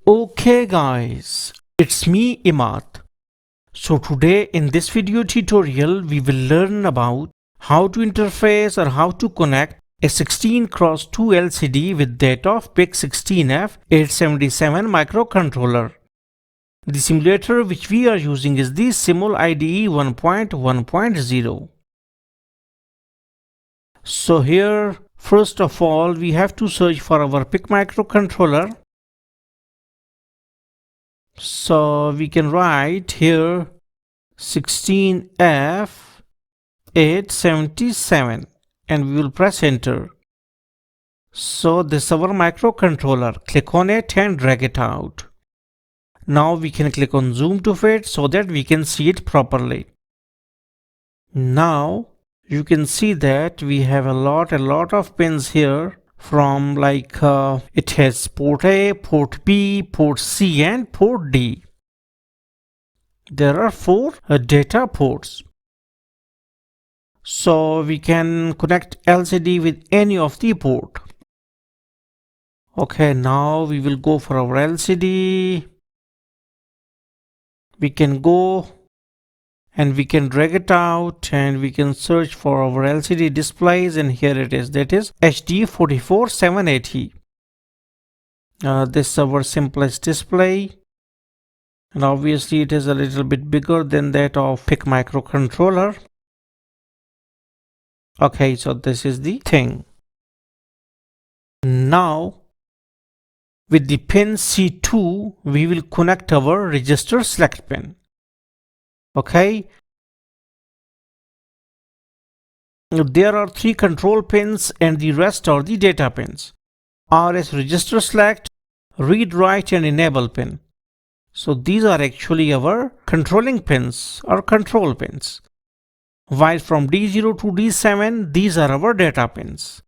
Okay guys, it's me Imad. So today in this video tutorial we will learn about how to interface or how to connect a 16x2 LCD with that of pic16f877 microcontroller. The simulator which we are using is the simulide 1.1.0. So here first of all we have to search for our PIC microcontroller. So we can write here 16f877 and we will press enter. So this is our microcontroller. Click on it and drag it out. Now we can click on zoom to fit so that we can see it properly. Now you can see that we have a lot of pins here. From it has port A, port B, port C and port D. There are 4 data ports. So we can connect LCD with any of the port. Okay, now we will go for our LCD. We can go and we can drag it out and we can search for our LCD displays, and here it is, that is HD44780. This is our simplest display, and obviously it is a little bit bigger than that of PIC microcontroller. Okay, so this is the thing. Now with the pin C2 we will connect our register select pin. Okay, there are 3 control pins and the rest are the data pins. R is register select, read, write and enable pin. So these are actually our controlling pins or control pins. While from D0 to D7 these are our data pins.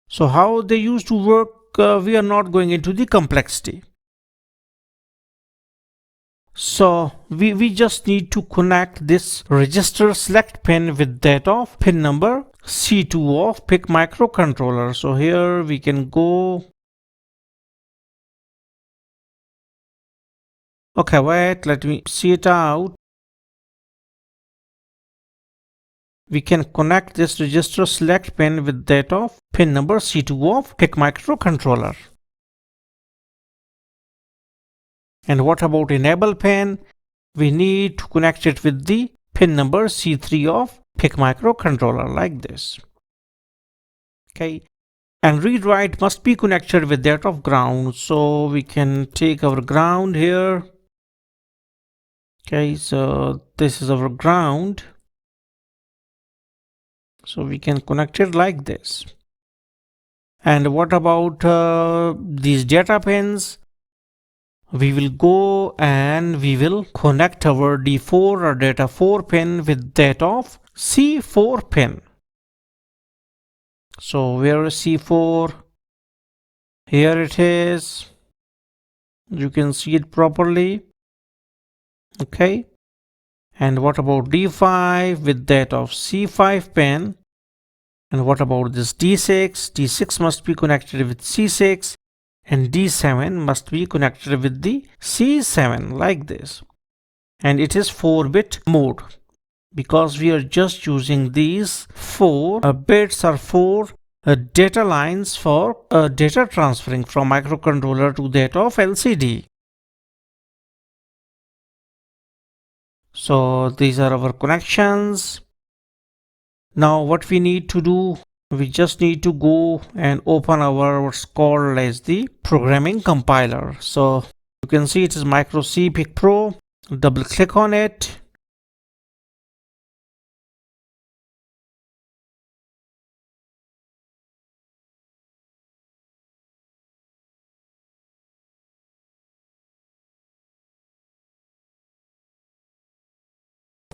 So how they used to work, we are not going into the complexity. So we just need to connect this register select pin with that of pin number C2 of PIC microcontroller. So here we can go. Okay, wait, let me see it out. We can connect this register select pin with that of pin number C2 of PIC microcontroller. And what about enable pin? We need to connect it with the pin number C3 of PIC microcontroller like this. Okay, and read write must be connected with that of ground. So we can take our ground here. Okay, so this is our ground. So we can connect it like this. And what about these data pins? We will go and we will connect our D4 or data 4 pin with that of C4 pin. So where is C4? Here it is. You can see it properly. Okay. And what about D5 with that of C5 pin? And what about this D6? D6 must be connected with C6. And D7 must be connected with the C7 like this. And it is 4-bit mode because we are just using these 4 bits or 4 data lines for data transferring from microcontroller to that of LCD. So these are our connections. Now what we need to do, we just need to go and open our what's called as the programming compiler. So you can see it is Micro C PIC Pro. Double click on it.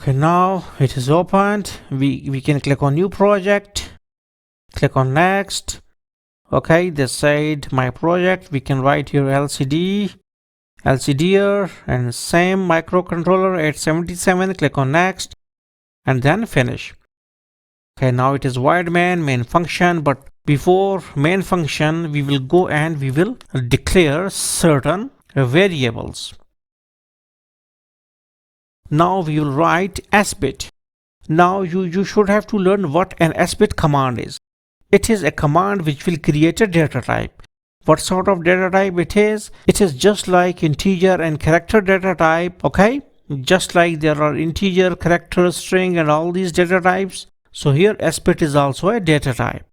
Okay, now it is opened. We can click on new project, click on next. Okay, this side my project, we can write here LCD here and same microcontroller 877. Click on next and then finish. Okay, now it is void main function, but before main function we will go and we will declare certain variables. Now we will write sbit. Now you should have to learn what an sbit command is. It is a command which will create a data type. What sort of data type it is? It is just like integer and character data type, okay? Just like there are integer, character, string and all these data types. So here sbit is also a data type.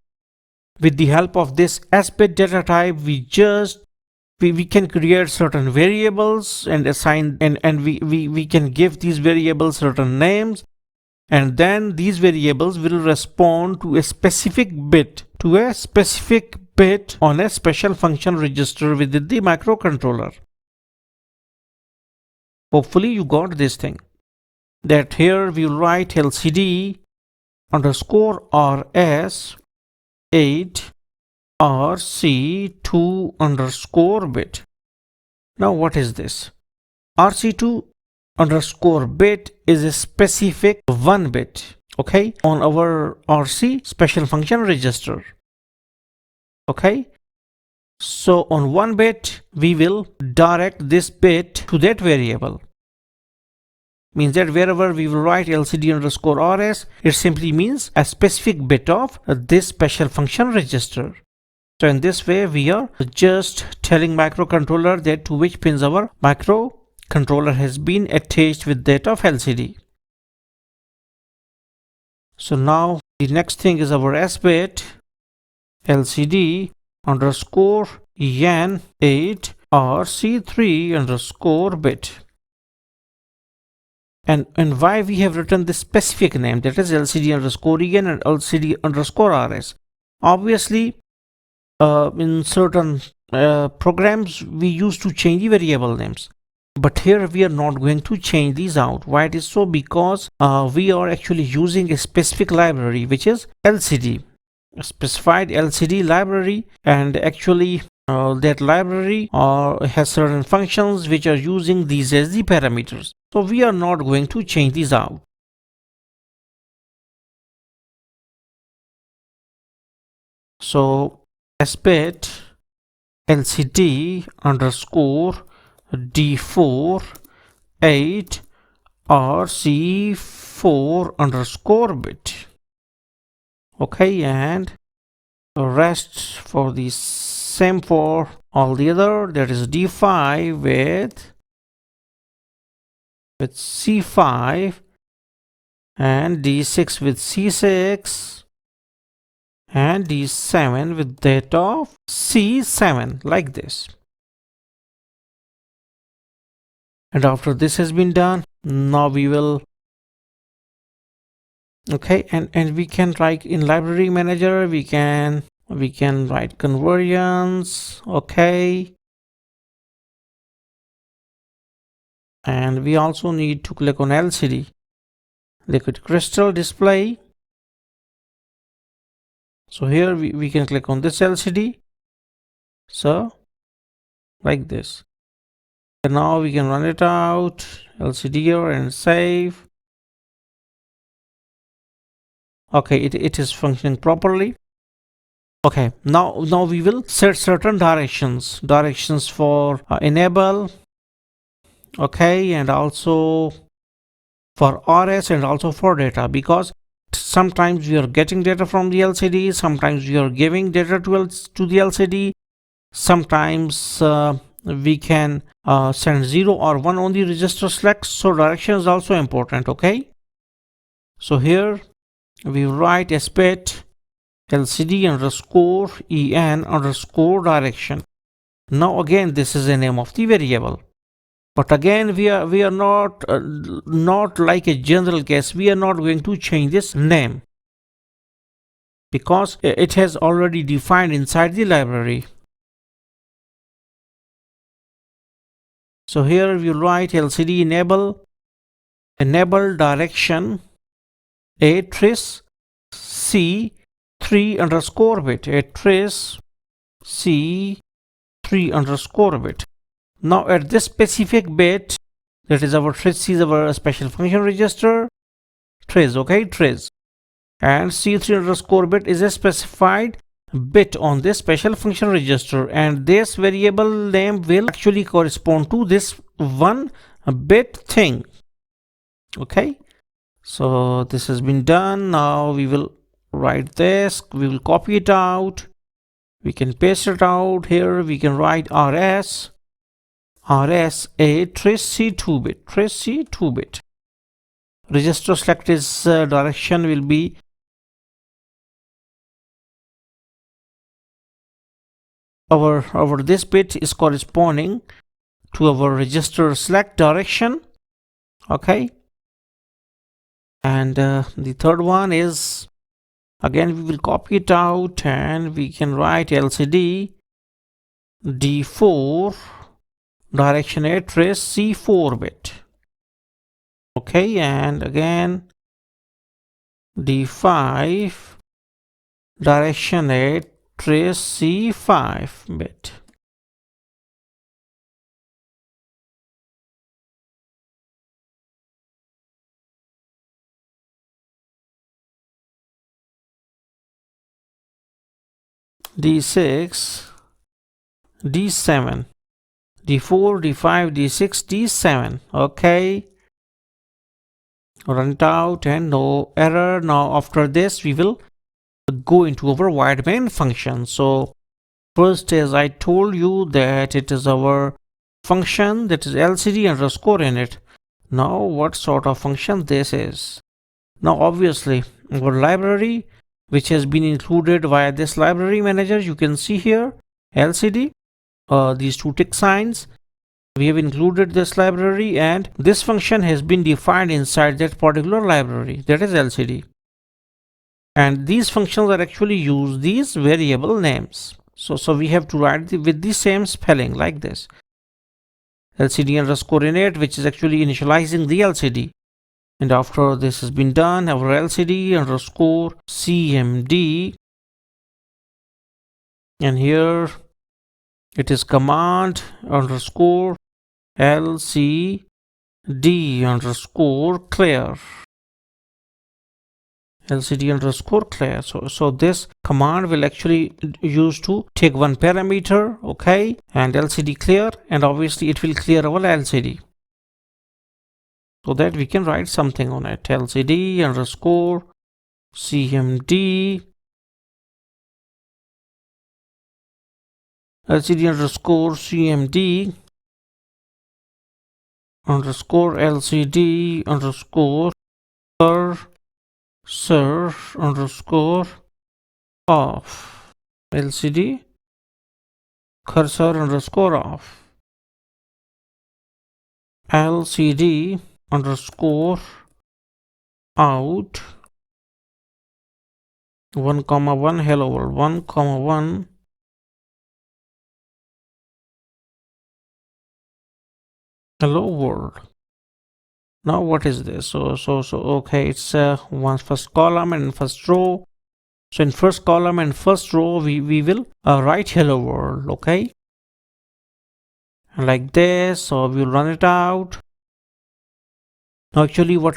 With the help of this sbit data type, we can create certain variables and assign and we can give these variables certain names, and then these variables will respond to a specific bit on a special function register within the microcontroller. Hopefully you got this thing. That here we will write LCD underscore RS 8 RC2 underscore bit. Now what is this? RC2 underscore bit is a specific 1 bit, okay, on our RC special function register. Okay, so on 1 bit we will direct this bit to that variable. Means that wherever we will write LCD underscore RS, it simply means a specific bit of this special function register. So in this way we are just telling microcontroller that to which pins our microcontroller has been attached with that of LCD. So now the next thing is our S bit LCD underscore EN8 RC3 underscore bit. And why we have written this specific name, that is LCD underscore EN and LCD underscore RS. Obviously, in certain programs we used to change the variable names, but here we are not going to change these out. Why it is so? Because we are actually using a specific library which is LCD, a specified LCD library, and actually that library has certain functions which are using these as the parameters. So we are not going to change these out. So sbit LCD underscore D4 8 RC4 underscore bit. Okay, and the rest for the same for all the other, that is D5 with C5 and D6 with C6 and D7 with that of C7, like this. And after this has been done, now we will okay, and we can write in library manager, we can write conversions, okay, and we also need to click on LCD liquid crystal display. So here we can click on this LCD, so like this, and now we can run it out, LCD here, and save. Okay, it is functioning properly. Okay, now we will set certain directions for enable, okay, and also for RS and also for data, because sometimes we are getting data from the LCD, sometimes we are giving data to the LCD, sometimes we can send 0 or 1 on the register select. So direction is also important. Okay, so here we write sbit LCD underscore EN underscore direction. Now again, this is the name of the variable, but again we are not like a general case, we are not going to change this name because it has already defined inside the library. So here we write LCD enable direction a trace C3 underscore bit, a trace C3 underscore bit. Now at this specific bit, that is our trace, is our special function register trace, okay, trace, and C3 underscore bit is a specified bit on this special function register, and this variable name will actually correspond to this one bit thing. Okay, so this has been done. Now we will write this, we will copy it out, we can paste it out here. We can write rs a trace c 2-bit register select is direction will be our this bit is corresponding to our register select direction. Okay, and the third one is, again we will copy it out and we can write lcd d4 direction a trace c4-bit. Okay, and again d5 direction a trace c5-bit. d6 d7 d4 d5 d6 d7. Okay, run it out and no error. Now after this we will go into our wide main function. So first, as I told you, that it is our function that is lcd underscore init. Now what sort of function this is? Now obviously our library which has been included via this library manager, you can see here lcd, these two tick signs. We have included this library and this function has been defined inside that particular library, that is lcd. And these functions are actually use these variable names. So we have to write with the same spelling like this. lcd underscore init, which is actually initializing the lcd. And after this has been done, our lcd underscore cmd, and here it is command underscore lcd underscore clear. lcd underscore clear. So this command will actually use to take one parameter, okay, and lcd clear, and obviously it will clear our lcd so that we can write something on it. lcd underscore cmd, lcd underscore cmd underscore lcd underscore cursor underscore off, lcd cursor underscore off, lcd underscore out 1,1 hello world 1,1 hello world. Now what is this? So okay, it's one first column and first row. So in first column and first row we will write hello world, okay, and like this. So we'll run it out. Now actually what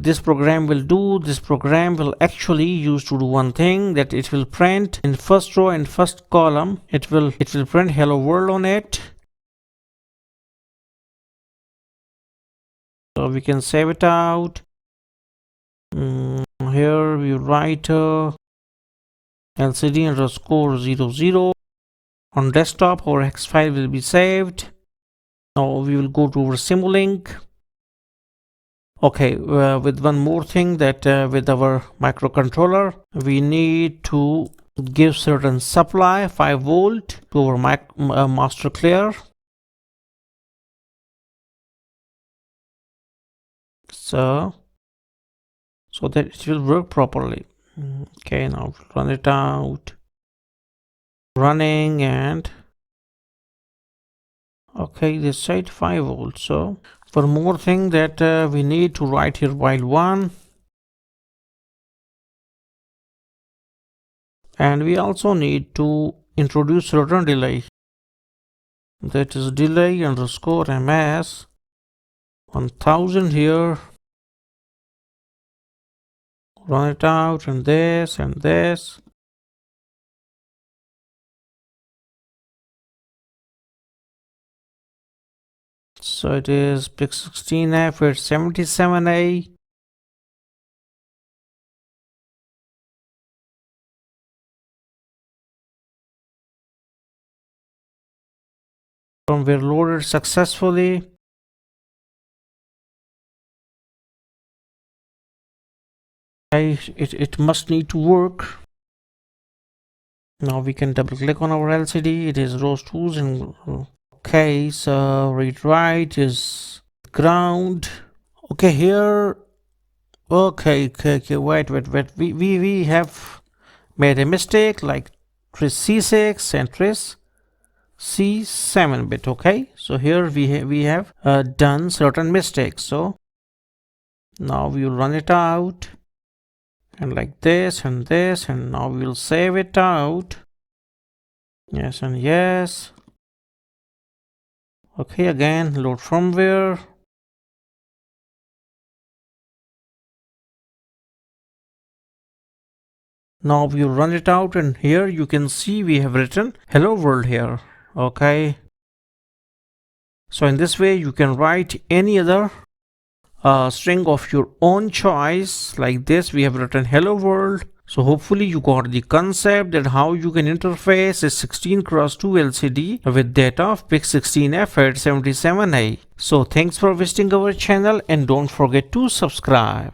this program will do, this program will actually use to do one thing, that it will print in first row and first column, it will print hello world on it. So we can save it out. Here we write lcd underscore 00 on desktop. Our hex file will be saved. Now we will go to our Simulink. Okay, with one more thing, that with our microcontroller we need to give certain supply 5 volt to our master clear. So that it will work properly. Okay, now run it out, running, and okay, this side 5 volts. So one more thing that we need to write here while 1, and we also need to introduce certain delay, that is delay underscore ms 1000 here. Run it out, and this So it is pic16f877A. Firmware loaded successfully. It must need to work. Now we can double click on our LCD. It is rows 2s and okay, so read write is ground. Okay, here. Okay, wait. We have made a mistake, like tris C6 and tris C7 bit. Okay, so here we have done certain mistakes. So now we will run it out, and like this and this, and now we will save it out. Yes and yes. Okay, again load firmware. Now we will run it out, and here you can see we have written hello world here. Okay, so in this way you can write any other string of your own choice. Like this, we have written hello world. So hopefully you got the concept that how you can interface a 16x2 LCD with data of pic16f877A. So thanks for visiting our channel, and don't forget to subscribe.